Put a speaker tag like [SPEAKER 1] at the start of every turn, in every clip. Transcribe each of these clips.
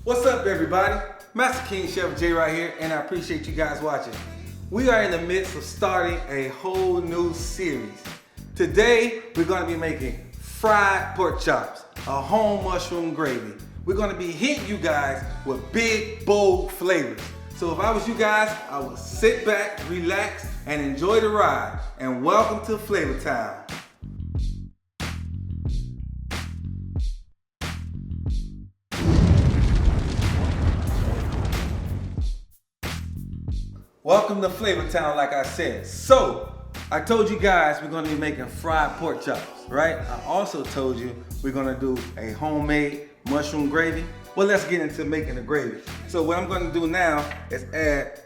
[SPEAKER 1] What's up, everybody? Master King Chef Jerod here, and I appreciate you guys watching. We are in the midst of starting a whole new series. Today, we're going to be making fried pork chops, a home mushroom gravy. We're going to be hitting you guys with big, bold flavors. So if I was you guys, I would sit back, relax, and enjoy the ride. And welcome to Flavor Town. Welcome to Flavor Town, like I said. So, I told you guys we're gonna be making fried pork chops, right? I also told you we're gonna do a homemade mushroom gravy. Well, let's get into making the gravy. So what I'm gonna do now is add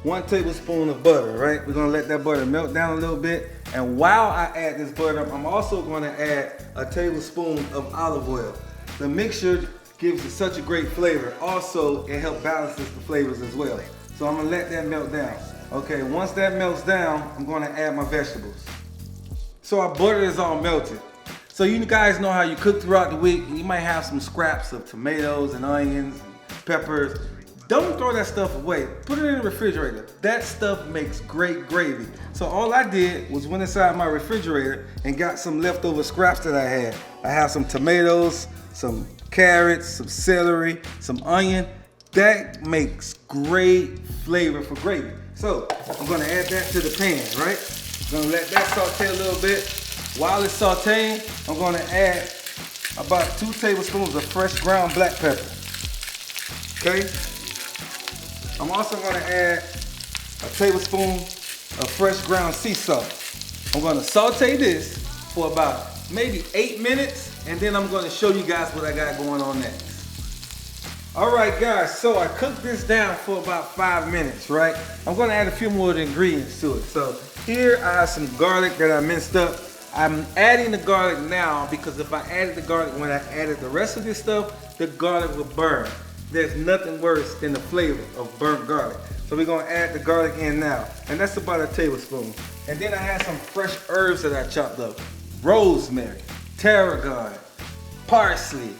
[SPEAKER 1] 1 tablespoon of butter, right? We're gonna let that butter melt down a little bit. And while I add this butter, I'm also gonna add a tablespoon of olive oil. The mixture gives it such a great flavor. Also, it helps balances the flavors as well. So I'm gonna let that melt down. Okay, once that melts down, I'm gonna add my vegetables. So our butter is all melted. So you guys know how you cook throughout the week. You might have some scraps of tomatoes and onions and peppers. Don't throw that stuff away. Put it in the refrigerator. That stuff makes great gravy. So all I did was went inside my refrigerator and got some leftover scraps that I had. I have some tomatoes, some carrots, some celery, some onion. That makes great flavor for gravy. So I'm gonna add that to the pan, right? I'm gonna let that saute a little bit. While it's sauteing, I'm gonna add about 2 tablespoons of fresh ground black pepper. Okay? I'm also gonna add a tablespoon of fresh ground sea salt. I'm gonna saute this for about maybe 8 minutes, and then I'm gonna show you guys what I got going on next. All right, guys, so I cooked this down for about 5 minutes, right? I'm gonna add a few more of the ingredients to it. So here I have some garlic that I minced up. I'm adding the garlic now because if I added the garlic when I added the rest of this stuff, the garlic will burn. There's nothing worse than the flavor of burnt garlic. So we're gonna add the garlic in now, and that's about a tablespoon. And then I have some fresh herbs that I chopped up. Rosemary, tarragon, parsley.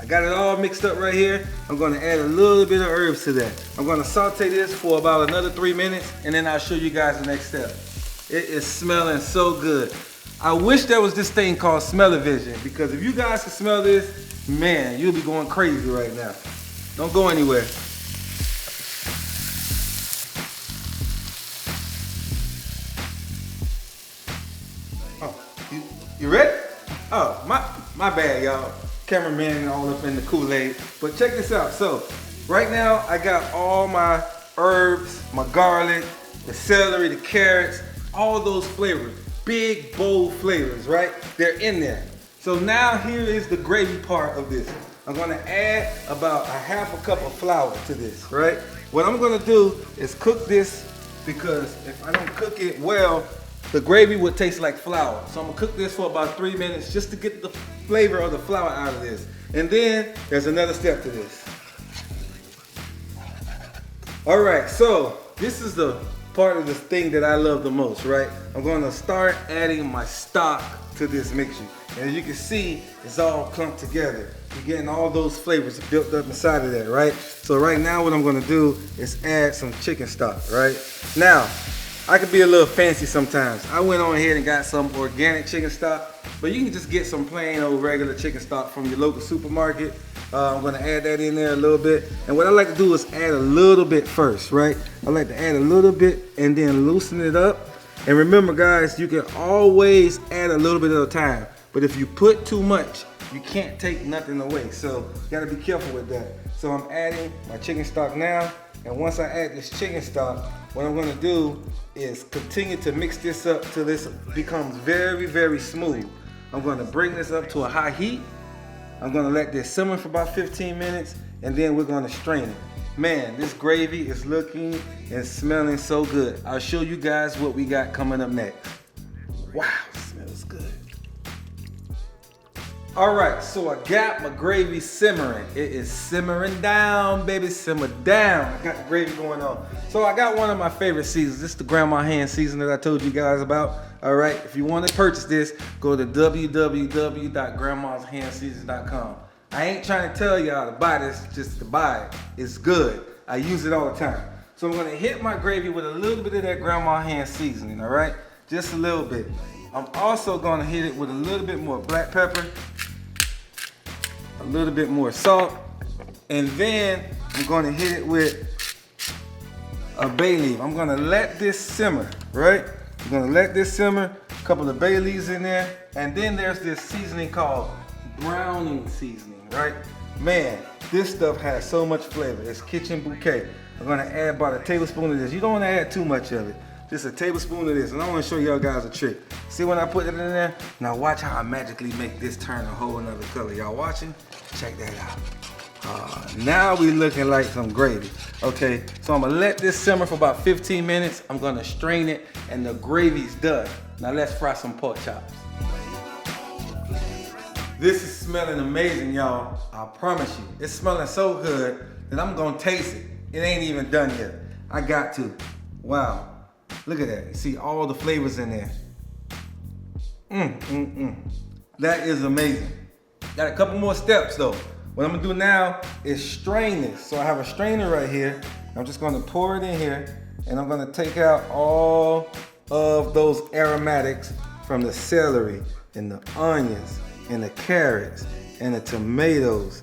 [SPEAKER 1] I got it all mixed up right here. I'm gonna add a little bit of herbs to that. I'm gonna saute this for about another 3 minutes, and then I'll show you guys the next step. It is smelling so good. I wish there was this thing called smell-o-vision, because if you guys can smell this, man, you'll be going crazy right now. Don't go anywhere. Oh, you ready? Oh, my bad, y'all. Cameraman all up in the Kool-Aid. But check this out. So right now I got all my herbs, my garlic, the celery, the carrots, all those flavors. Big, bold flavors, right? They're in there. So now here is the gravy part of this. I'm gonna add about a half a cup of flour to this, right? What I'm gonna do is cook this, because if I don't cook it well, the gravy would taste like flour. So I'm gonna cook this for about 3 minutes just to get the flavor of the flour out of this. And then there's another step to this. All right, so this is the part of this thing that I love the most, right? I'm gonna start adding my stock to this mixture. And as you can see, it's all clumped together. You're getting all those flavors built up inside of that, right? So right now what I'm gonna do is add some chicken stock, right? Now, I could be a little fancy sometimes. I went on ahead and got some organic chicken stock, but you can just get some plain old regular chicken stock from your local supermarket. I'm gonna add that in there a little bit. And what I like to do is add a little bit first, right? I like to add a little bit and then loosen it up. And remember guys, you can always add a little bit at a time. But if you put too much, you can't take nothing away. So you gotta be careful with that. So I'm adding my chicken stock now. And once I add this chicken stock, what I'm gonna do is continue to mix this up till this becomes very, very smooth. I'm gonna bring this up to a high heat. I'm gonna let this simmer for about 15 minutes, and then we're gonna strain it. Man, this gravy is looking and smelling so good. I'll show you guys what we got coming up next. Wow, it smells good. All right, so I got my gravy simmering. It is simmering down, baby, simmer down. I got the gravy going on. So I got one of my favorite seasons. This is the Grandma Hand season that I told you guys about. All right, if you want to purchase this, go to www.grandmashandseason.com. I ain't trying to tell y'all to buy this just to buy it. It's good. I use it all the time. So I'm gonna hit my gravy with a little bit of that grandma hand seasoning, all right? Just a little bit. I'm also gonna hit it with a little bit more black pepper, a little bit more salt, and then I'm gonna hit it with a bay leaf. I'm gonna let this simmer, right? I'm gonna let this simmer, a couple of bay leaves in there, and then there's this seasoning called browning seasoning, right? Man, this stuff has so much flavor. It's kitchen bouquet. I'm gonna add about a tablespoon of this. You don't wanna add too much of it. Just a tablespoon of this, and I wanna show y'all guys a trick. See when I put it in there? Now watch how I magically make this turn a whole nother color. Y'all watching? Check that out. Now we looking like some gravy. Okay, so I'm gonna let this simmer for about 15 minutes. I'm gonna strain it, and the gravy's done. Now let's fry some pork chops. This is smelling amazing, y'all. I promise you. It's smelling so good that I'm gonna taste it. It ain't even done yet. I got to. Wow. Look at that. You see all the flavors in there. That is amazing. Got a couple more steps though. What I'm gonna do now is strain this. So I have a strainer right here. I'm just gonna pour it in here, and I'm gonna take out all of those aromatics from the celery and the onions and the carrots and the tomatoes.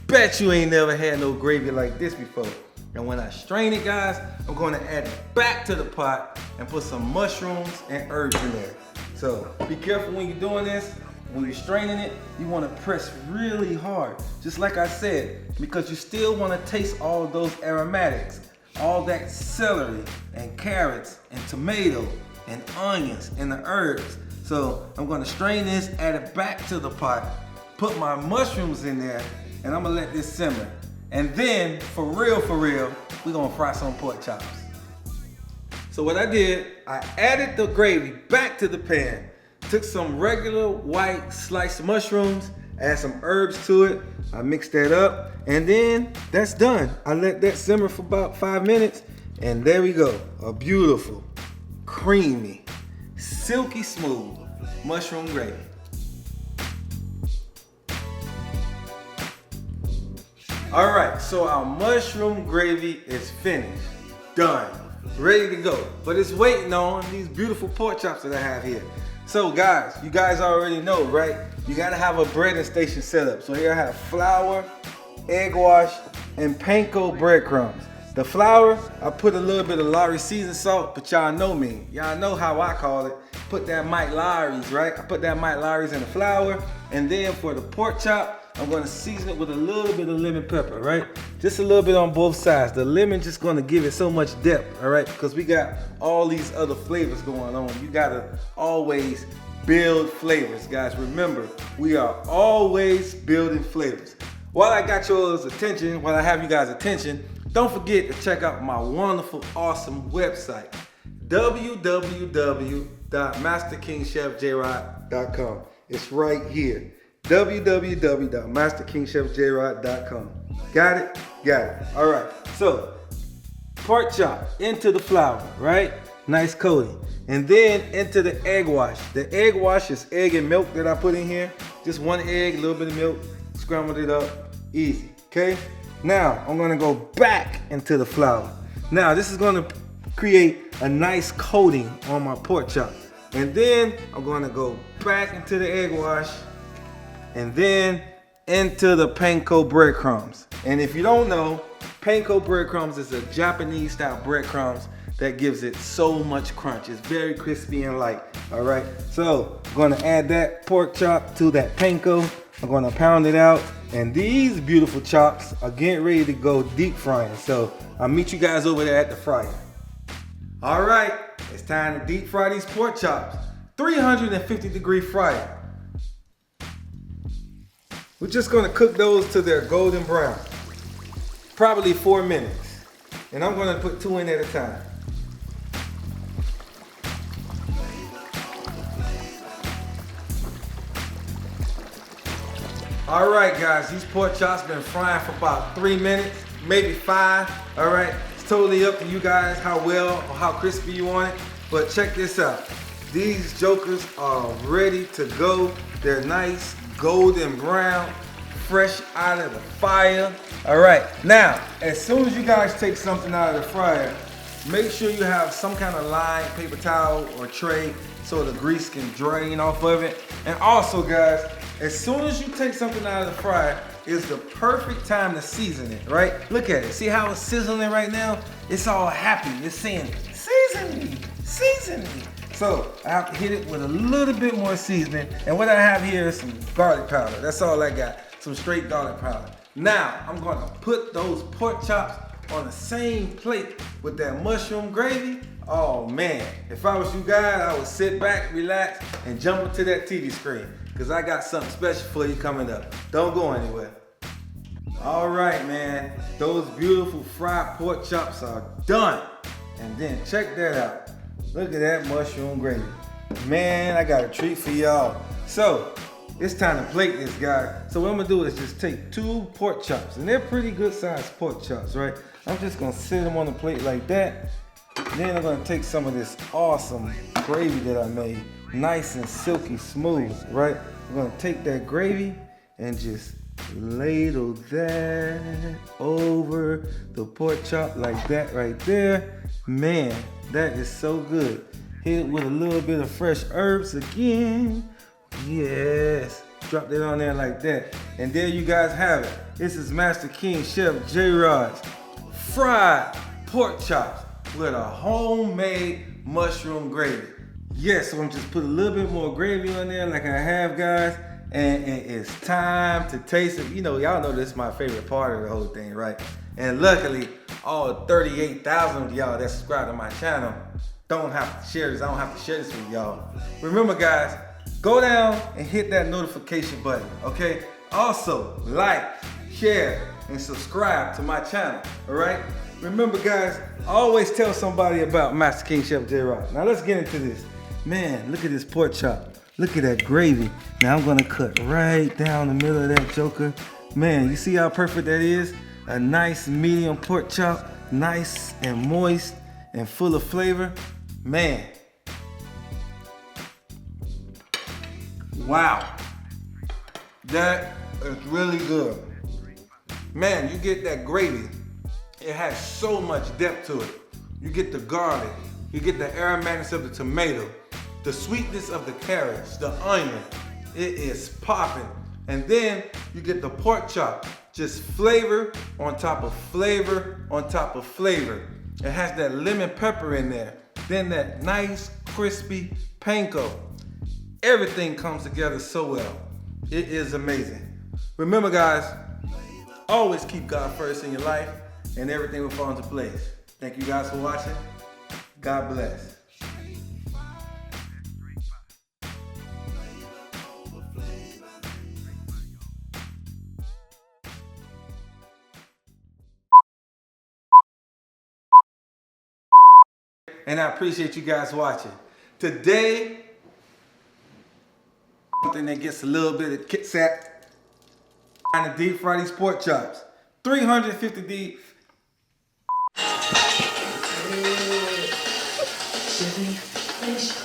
[SPEAKER 1] Bet you ain't never had no gravy like this before. And when I strain it, guys, I'm gonna add it back to the pot and put some mushrooms and herbs in there. So be careful when you're doing this. When you're straining it, you wanna press really hard, just like I said, because you still wanna taste all those aromatics, all that celery and carrots and tomato and onions and the herbs. So I'm gonna strain this, add it back to the pot, put my mushrooms in there, and I'm gonna let this simmer. And then, for real, we're gonna fry some pork chops. So what I did, I added the gravy back to the pan, took some regular white sliced mushrooms, add some herbs to it, I mixed that up, and then that's done. I let that simmer for about 5 minutes, and there we go, a beautiful, creamy, silky smooth mushroom gravy. All right, so our mushroom gravy is finished, done, ready to go. But it's waiting on these beautiful pork chops that I have here. So guys, you guys already know, right? You gotta have a breading station set up. So here I have flour, egg wash, and panko breadcrumbs. The flour, I put a little bit of Lawry seasoned salt, but y'all know me. Y'all know how I call it. Put that Mike Lawry's, right? I put that Mike Lawry's in the flour. And then for the pork chop, I'm gonna season it with a little bit of lemon pepper, right? Just a little bit on both sides. The lemon just gonna give it so much depth, all right? Because we got all these other flavors going on. You gotta always build flavors, guys. Remember, we are always building flavors. While I got y'all's attention, while I have you guys' attention, don't forget to check out my wonderful, awesome website, www.masterkingchefjerod.com. It's right here. www.masterkingchefjerod.com. Got it? Got it. All right. So, pork chop into the flour, right? Nice coating. And then into the egg wash. The egg wash is egg and milk that I put in here. Just one egg, a little bit of milk, scrambled it up. Easy. Okay? Now, I'm going to go back into the flour. Now, this is going to create a nice coating on my pork chop. And then I'm going to go back into the egg wash, and then into the panko breadcrumbs. And if you don't know, panko breadcrumbs is a Japanese style breadcrumbs that gives it so much crunch. It's very crispy and light, all right? So I'm gonna add that pork chop to that panko. I'm gonna pound it out, and these beautiful chops are getting ready to go deep frying. So I'll meet you guys over there at the fryer. All right, it's time to deep fry these pork chops. 350-degree fryer. We're just gonna cook those to their golden brown. Probably 4 minutes. And I'm gonna put 2 in at a time. All right, guys, these pork chops been frying for about 3 minutes, maybe 5. All right, it's totally up to you guys how well or how crispy you want it. But check this out. These jokers are ready to go. They're nice, golden brown, fresh out of the fire. All right, now, as soon as you guys take something out of the fryer, make sure you have some kind of lined paper towel or tray so the grease can drain off of it. And also guys, as soon as you take something out of the fryer, it's the perfect time to season it, right? Look at it, see how it's sizzling right now? It's all happy, it's saying, season me, season me. So I have to hit it with a little bit more seasoning. And what I have here is some garlic powder. That's all I got, some straight garlic powder. Now, I'm gonna put those pork chops on the same plate with that mushroom gravy. Oh man, if I was you guys, I would sit back, relax, and jump into that TV screen, because I got something special for you coming up. Don't go anywhere. All right, man, those beautiful fried pork chops are done. And then check that out. Look at that mushroom gravy. Man, I got a treat for y'all. So, it's time to plate this, guy. So what I'm gonna do is just take 2 pork chops, and they're pretty good sized pork chops, right? I'm just gonna sit them on the plate like that. Then I'm gonna take some of this awesome gravy that I made, nice and silky smooth, right? I'm gonna take that gravy and just ladle that over the pork chop like that right there. Man, that is so good. Hit it with a little bit of fresh herbs again. Yes, drop that on there like that. And there you guys have it. This is Master King Chef Jerod's fried pork chops with a homemade mushroom gravy. Yes, so I'm just put a little bit more gravy on there like I have, guys. And it's time to taste it. You know, y'all know this is my favorite part of the whole thing, right? And luckily, all 38,000 of y'all that subscribe to my channel don't have to share this. I don't have to share this with y'all. Remember, guys, go down and hit that notification button, okay? Also, like, share, and subscribe to my channel, all right? Remember, guys, always tell somebody about Master King Chef Jerod. Now, let's get into this. Man, look at this pork chop. Look at that gravy. Now, I'm gonna cut right down the middle of that joker. Man, you see how perfect that is? A nice medium pork chop, nice and moist and full of flavor. Man. Wow. That is really good. Man, you get that gravy. It has so much depth to it. You get the garlic. You get the aromatics of the tomato. The sweetness of the carrots, the onion. It is popping. And then you get the pork chop. Just flavor on top of flavor on top of flavor. It has that lemon pepper in there. Then that nice crispy panko. Everything comes together so well. It is amazing. Remember, guys, always keep God first in your life and everything will fall into place. Thank you guys for watching. God bless. And I appreciate you guys watching. Today, something that gets a little bit of Kit Kat, trying to deep fry these pork chops. 350 deep.
[SPEAKER 2] Finish.